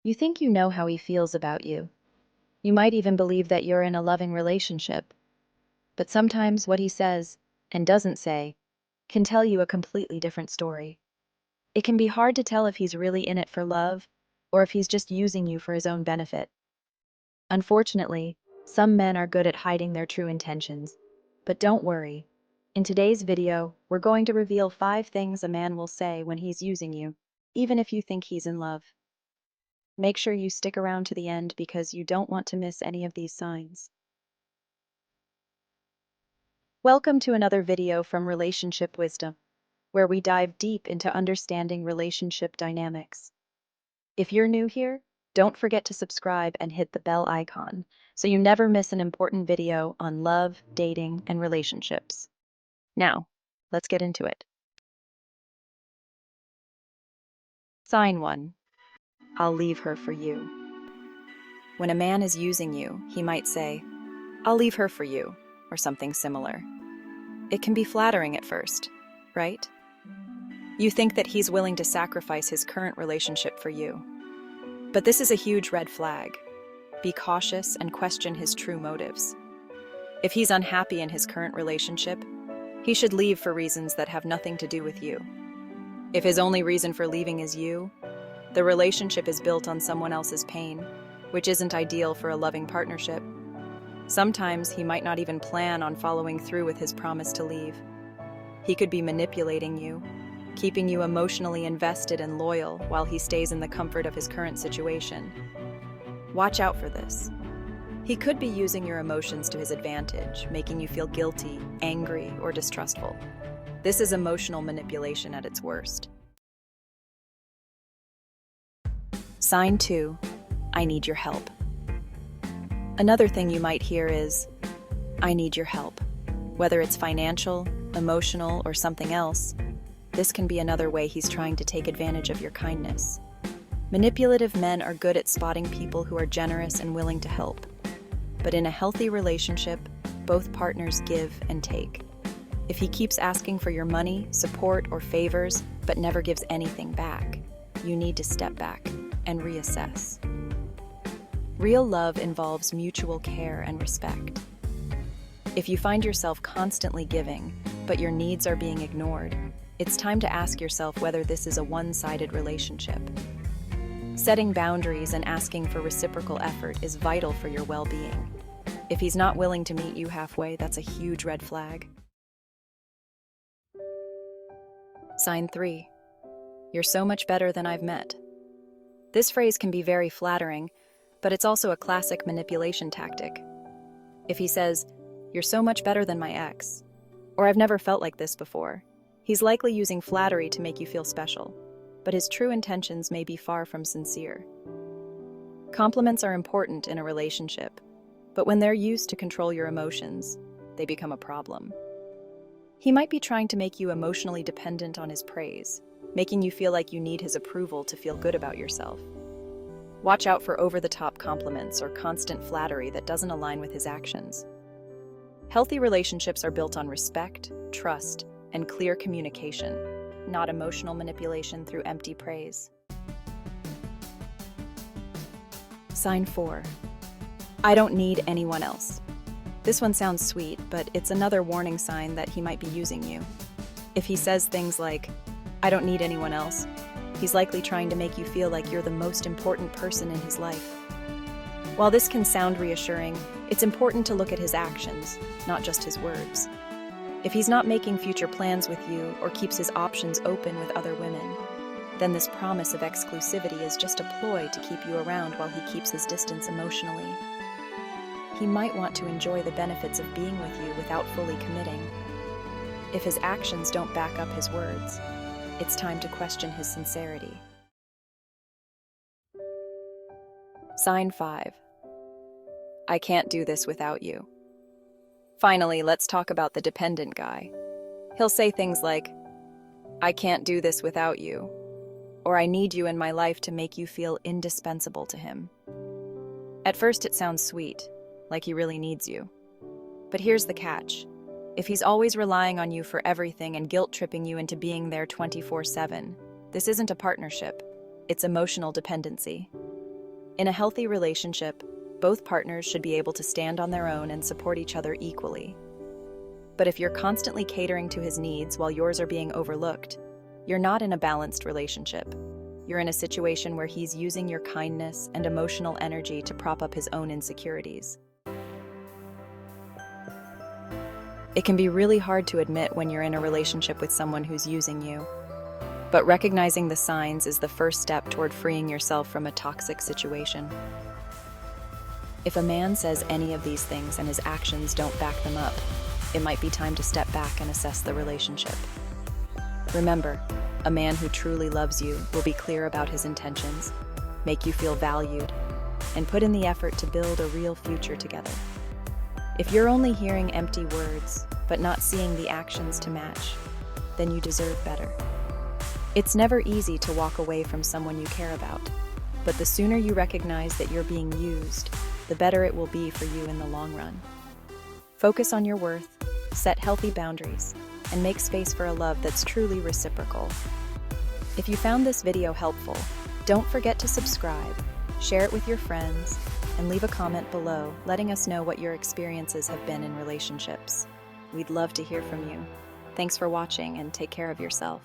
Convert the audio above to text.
You think you know how he feels about you. You might even believe that you're in a loving relationship. But sometimes what he says, and doesn't say, can tell you a completely different story. It can be hard to tell if he's really in it for love, or if he's just using you for his own benefit. Unfortunately, some men are good at hiding their true intentions. But don't worry. In today's video, we're going to reveal 5 things a man will say when he's using you, even if you think he's in love. Make sure you stick around to the end because you don't want to miss any of these signs. Welcome to another video from Relationship Wisdom, where we dive deep into understanding relationship dynamics. If you're new here, don't forget to subscribe and hit the bell icon so you never miss an important video on love, dating, and relationships. Now, let's get into it. Sign 1. I'll leave her for you. When a man is using you, he might say, "I'll leave her for you," or something similar. It can be flattering at first, right? You think that he's willing to sacrifice his current relationship for you. But this is a huge red flag. Be cautious and question his true motives. If he's unhappy in his current relationship, he should leave for reasons that have nothing to do with you. If his only reason for leaving is you, the relationship is built on someone else's pain, which isn't ideal for a loving partnership. Sometimes he might not even plan on following through with his promise to leave. He could be manipulating you, keeping you emotionally invested and loyal while he stays in the comfort of his current situation. Watch out for this. He could be using your emotions to his advantage, making you feel guilty, angry, or distrustful. This is emotional manipulation at its worst. Sign 2. I need your help. Another thing you might hear is, "I need your help." Whether it's financial, emotional, or something else, this can be another way he's trying to take advantage of your kindness. Manipulative men are good at spotting people who are generous and willing to help. But in a healthy relationship, both partners give and take. If he keeps asking for your money, support, or favors, but never gives anything back, you need to step back and reassess. Real love involves mutual care and respect. If you find yourself constantly giving, but your needs are being ignored, it's time to ask yourself whether this is a one-sided relationship. Setting boundaries and asking for reciprocal effort is vital for your well-being. If he's not willing to meet you halfway, that's a huge red flag. Sign 3. You're so much better than I've met. This phrase can be very flattering, but it's also a classic manipulation tactic. If he says, "You're so much better than my ex," or "I've never felt like this before," he's likely using flattery to make you feel special, but his true intentions may be far from sincere. Compliments are important in a relationship, but when they're used to control your emotions, they become a problem. He might be trying to make you emotionally dependent on his praise, making you feel like you need his approval to feel good about yourself. Watch out for over-the-top compliments or constant flattery that doesn't align with his actions. Healthy relationships are built on respect, trust, and clear communication, not emotional manipulation through empty praise. Sign 4. I don't need anyone else. This one sounds sweet, but it's another warning sign that he might be using you. If he says things like, "I don't need anyone else," he's likely trying to make you feel like you're the most important person in his life. While this can sound reassuring, it's important to look at his actions, not just his words. If he's not making future plans with you or keeps his options open with other women, then this promise of exclusivity is just a ploy to keep you around while he keeps his distance emotionally. He might want to enjoy the benefits of being with you without fully committing. If his actions don't back up his words, it's time to question his sincerity. Sign 5. I can't do this without you. Finally, let's talk about the dependent guy. He'll say things like, "I can't do this without you," or "I need you in my life to make you feel indispensable to him." At first it sounds sweet, like he really needs you. But here's the catch. If he's always relying on you for everything and guilt-tripping you into being there 24/7, this isn't a partnership. It's emotional dependency. In a healthy relationship, both partners should be able to stand on their own and support each other equally. But if you're constantly catering to his needs while yours are being overlooked, you're not in a balanced relationship. You're in a situation where he's using your kindness and emotional energy to prop up his own insecurities. It can be really hard to admit when you're in a relationship with someone who's using you. But recognizing the signs is the first step toward freeing yourself from a toxic situation. If a man says any of these things and his actions don't back them up, it might be time to step back and assess the relationship. Remember, a man who truly loves you will be clear about his intentions, make you feel valued, and put in the effort to build a real future together. If you're only hearing empty words, but not seeing the actions to match, then you deserve better. It's never easy to walk away from someone you care about, but the sooner you recognize that you're being used, the better it will be for you in the long run. Focus on your worth, set healthy boundaries, and make space for a love that's truly reciprocal. If you found this video helpful, don't forget to subscribe, share it with your friends, and leave a comment below letting us know what your experiences have been in relationships. We'd love to hear from you. Thanks for watching and take care of yourself.